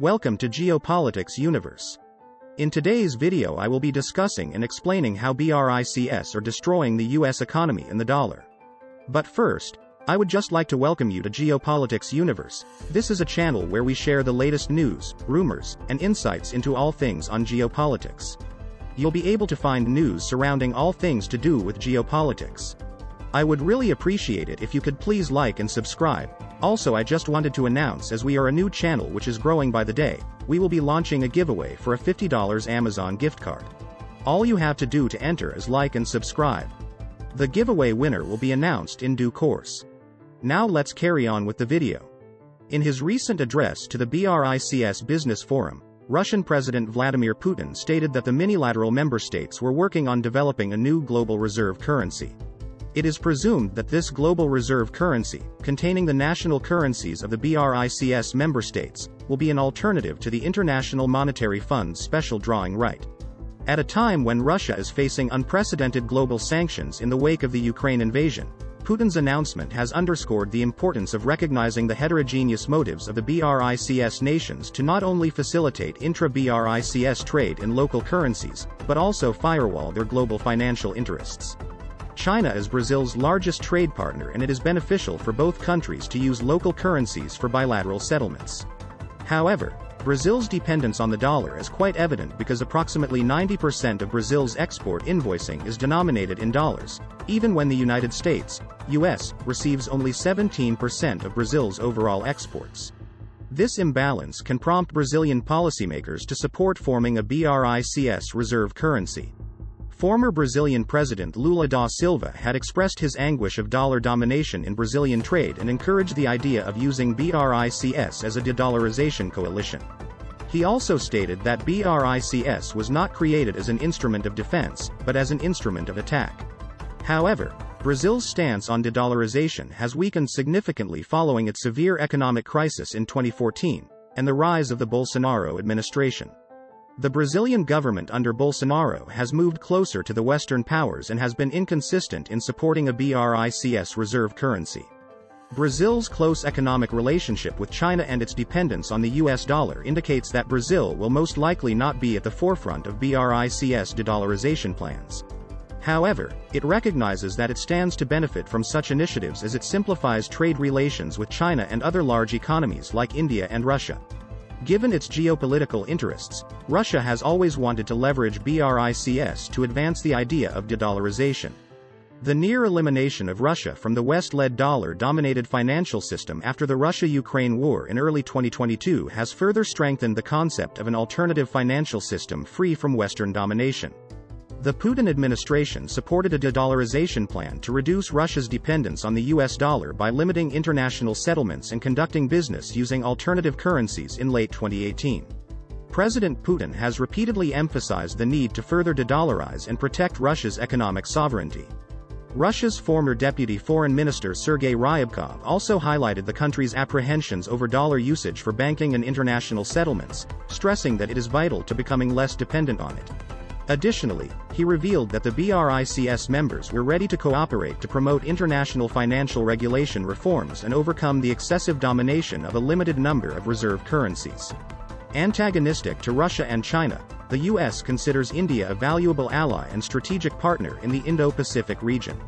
Welcome to Geopolitics Universe. In today's video I will be discussing and explaining how BRICS are destroying the US economy and the dollar. But first, I would just like to welcome you to Geopolitics Universe. This is a channel where we share the latest news, rumors, and insights into all things on geopolitics. You'll be able to find news surrounding all things to do with geopolitics. I would really appreciate it if you could please like and subscribe. Also, I just wanted to announce, as we are a new channel which is growing by the day, we will be launching a giveaway for a $50 Amazon gift card. All you have to do to enter is like and subscribe. The giveaway winner will be announced in due course. Now let's carry on with the video. In his recent address to the BRICS Business Forum, Russian President Vladimir Putin stated that the minilateral member states were working on developing a new global reserve currency. It is presumed that this global reserve currency, containing the national currencies of the BRICS member states, will be an alternative to the International Monetary Fund's special drawing right. At a time when Russia is facing unprecedented global sanctions in the wake of the Ukraine invasion, Putin's announcement has underscored the importance of recognizing the heterogeneous motives of the BRICS nations to not only facilitate intra-BRICS trade in local currencies, but also firewall their global financial interests. China is Brazil's largest trade partner, and it is beneficial for both countries to use local currencies for bilateral settlements. However, Brazil's dependence on the dollar is quite evident because approximately 90% of Brazil's export invoicing is denominated in dollars, even when the United States, US, receives only 17% of Brazil's overall exports. This imbalance can prompt Brazilian policymakers to support forming a BRICS reserve currency. Former Brazilian President Lula da Silva had expressed his anguish of dollar domination in Brazilian trade and encouraged the idea of using BRICS as a de-dollarization coalition. He also stated that BRICS was not created as an instrument of defense, but as an instrument of attack. However, Brazil's stance on de-dollarization has weakened significantly following its severe economic crisis in 2014, and the rise of the Bolsonaro administration. The Brazilian government under Bolsonaro has moved closer to the Western powers and has been inconsistent in supporting a BRICS reserve currency. Brazil's close economic relationship with China and its dependence on the US dollar indicates that Brazil will most likely not be at the forefront of BRICS de-dollarization plans. However, it recognizes that it stands to benefit from such initiatives as it simplifies trade relations with China and other large economies like India and Russia. Given its geopolitical interests, Russia has always wanted to leverage BRICS to advance the idea of de-dollarization. The near elimination of Russia from the West-led dollar-dominated financial system after the Russia-Ukraine war in early 2022 has further strengthened the concept of an alternative financial system free from Western domination. The Putin administration supported a de-dollarization plan to reduce Russia's dependence on the US dollar by limiting international settlements and conducting business using alternative currencies in late 2018. President Putin has repeatedly emphasized the need to further de-dollarize and protect Russia's economic sovereignty. Russia's former Deputy Foreign Minister Sergei Ryabkov also highlighted the country's apprehensions over dollar usage for banking and international settlements, stressing that it is vital to becoming less dependent on it. Additionally, he revealed that the BRICS members were ready to cooperate to promote international financial regulation reforms and overcome the excessive domination of a limited number of reserve currencies. Antagonistic to Russia and China, the US considers India a valuable ally and strategic partner in the Indo-Pacific region.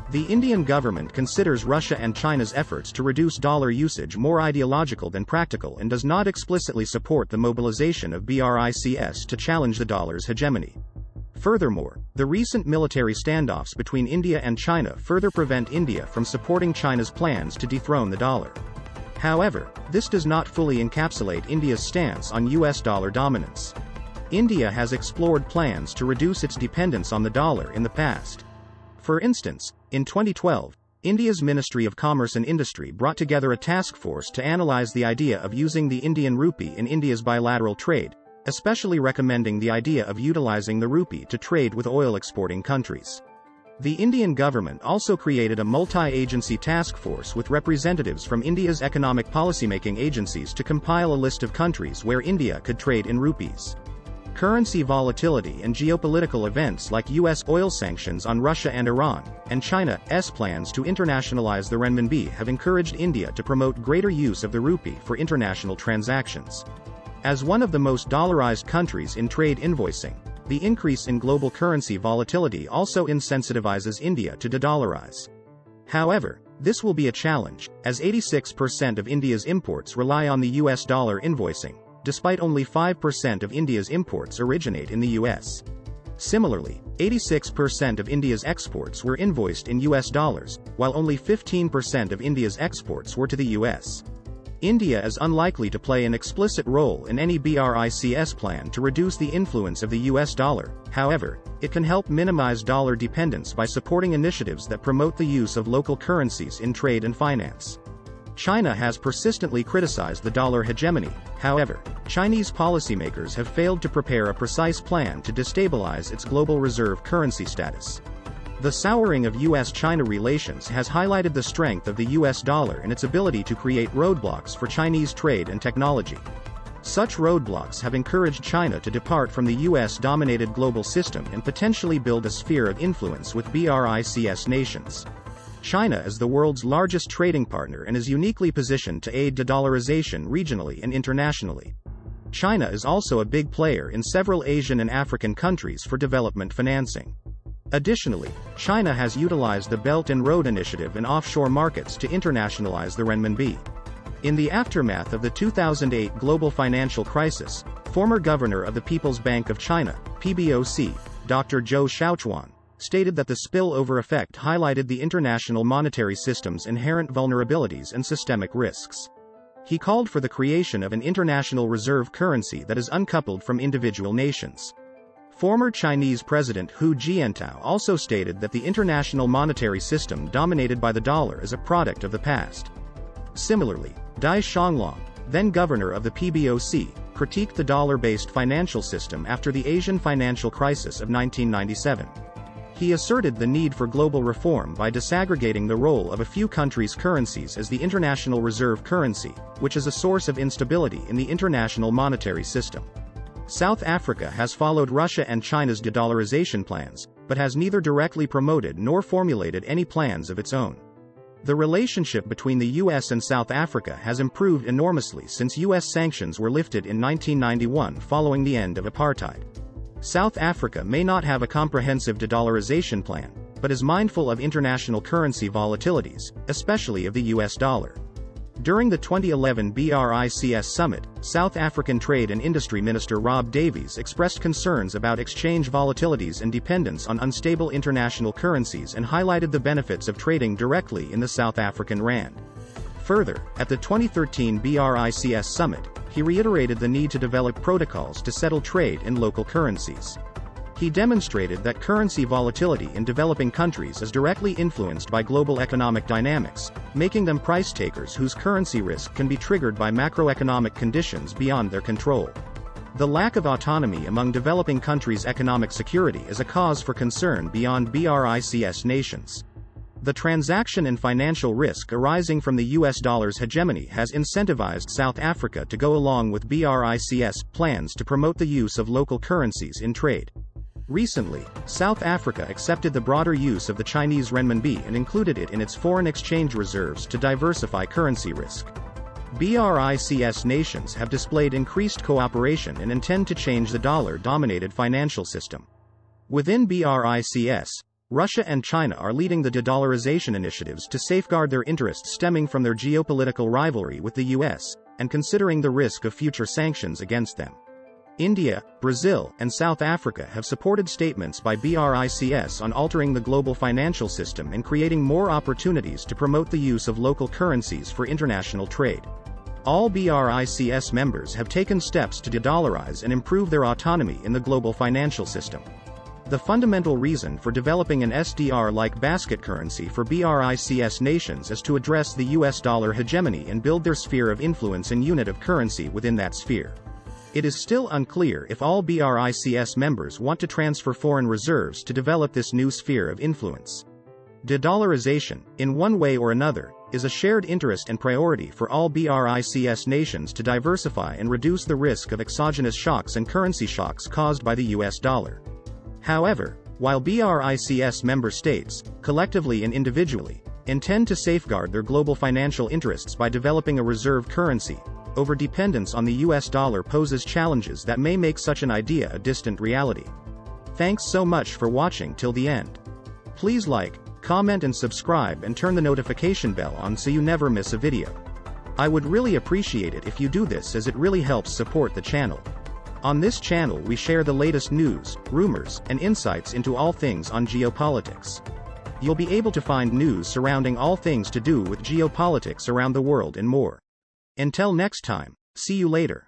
The Indian government considers Russia and China's efforts to reduce dollar usage more ideological than practical and does not explicitly support the mobilization of BRICS to challenge the dollar's hegemony. Furthermore, the recent military standoffs between India and China further prevent India from supporting China's plans to dethrone the dollar. However, this does not fully encapsulate India's stance on US dollar dominance. India has explored plans to reduce its dependence on the dollar in the past. For instance, in 2012, India's Ministry of Commerce and Industry brought together a task force to analyze the idea of using the Indian rupee in India's bilateral trade, especially recommending the idea of utilizing the rupee to trade with oil-exporting countries. The Indian government also created a multi-agency task force with representatives from India's economic policymaking agencies to compile a list of countries where India could trade in rupees. Currency volatility and geopolitical events like US oil sanctions on Russia and Iran, and China's plans to internationalize the renminbi have encouraged India to promote greater use of the rupee for international transactions. As one of the most dollarized countries in trade invoicing, the increase in global currency volatility also incentivizes India to de-dollarize. However, this will be a challenge, as 86% of India's imports rely on the US dollar invoicing, despite only 5% of India's imports originate in the US. Similarly, 86% of India's exports were invoiced in US dollars, while only 15% of India's exports were to the US. India is unlikely to play an explicit role in any BRICS plan to reduce the influence of the US dollar. However, it can help minimize dollar dependence by supporting initiatives that promote the use of local currencies in trade and finance. China has persistently criticized the dollar hegemony. However, Chinese policymakers have failed to prepare a precise plan to destabilize its global reserve currency status. The souring of US-China relations has highlighted the strength of the US dollar and its ability to create roadblocks for Chinese trade and technology. Such roadblocks have encouraged China to depart from the US-dominated global system and potentially build a sphere of influence with BRICS nations. China is the world's largest trading partner and is uniquely positioned to aid de-dollarization regionally and internationally. China is also a big player in several Asian and African countries for development financing. Additionally, China has utilized the Belt and Road Initiative in offshore markets to internationalize the renminbi. In the aftermath of the 2008 global financial crisis, former governor of the People's Bank of China, PBOC, Dr. Zhou Xiaochuan, stated that the spillover effect highlighted the international monetary system's inherent vulnerabilities and systemic risks. He called for the creation of an international reserve currency that is uncoupled from individual nations. Former Chinese President Hu Jintao also stated that the international monetary system dominated by the dollar is a product of the past. Similarly, Dai Xianglong, then governor of the PBOC, critiqued the dollar-based financial system after the Asian financial crisis of 1997. He asserted the need for global reform by disaggregating the role of a few countries' currencies as the international reserve currency, which is a source of instability in the international monetary system. South Africa has followed Russia and China's de-dollarization plans, but has neither directly promoted nor formulated any plans of its own. The relationship between the US and South Africa has improved enormously since US sanctions were lifted in 1991 following the end of apartheid. South Africa may not have a comprehensive de-dollarization plan, but is mindful of international currency volatilities, especially of the US dollar. During the 2011 BRICS summit, South African Trade and Industry Minister Rob Davies expressed concerns about exchange volatilities and dependence on unstable international currencies and highlighted the benefits of trading directly in the South African rand. Further, at the 2013 BRICS summit, he reiterated the need to develop protocols to settle trade in local currencies. He demonstrated that currency volatility in developing countries is directly influenced by global economic dynamics, making them price takers whose currency risk can be triggered by macroeconomic conditions beyond their control. The lack of autonomy among developing countries' economic security is a cause for concern beyond BRICS nations. The transaction and financial risk arising from the US dollar's hegemony has incentivized South Africa to go along with BRICS plans to promote the use of local currencies in trade. Recently, South Africa accepted the broader use of the Chinese renminbi and included it in its foreign exchange reserves to diversify currency risk. BRICS nations have displayed increased cooperation and intend to change the dollar-dominated financial system. Within BRICS, Russia and China are leading the de-dollarization initiatives to safeguard their interests stemming from their geopolitical rivalry with the US, and considering the risk of future sanctions against them. India, Brazil, and South Africa have supported statements by BRICS on altering the global financial system and creating more opportunities to promote the use of local currencies for international trade. All BRICS members have taken steps to de-dollarize and improve their autonomy in the global financial system. The fundamental reason for developing an SDR-like basket currency for BRICS nations is to address the US dollar hegemony and build their sphere of influence and unit of currency within that sphere. It is still unclear if all BRICS members want to transfer foreign reserves to develop this new sphere of influence. De-dollarization, in one way or another, is a shared interest and priority for all BRICS nations to diversify and reduce the risk of exogenous shocks and currency shocks caused by the US dollar. However, while BRICS member states, collectively and individually, intend to safeguard their global financial interests by developing a reserve currency, over-dependence on the US dollar poses challenges that may make such an idea a distant reality. Thanks so much for watching till the end. Please like, comment and subscribe and turn the notification bell on so you never miss a video. I would really appreciate it if you do this, as it really helps support the channel. On this channel we share the latest news, rumors, and insights into all things on geopolitics. You'll be able to find news surrounding all things to do with geopolitics around the world and more. Until next time, see you later.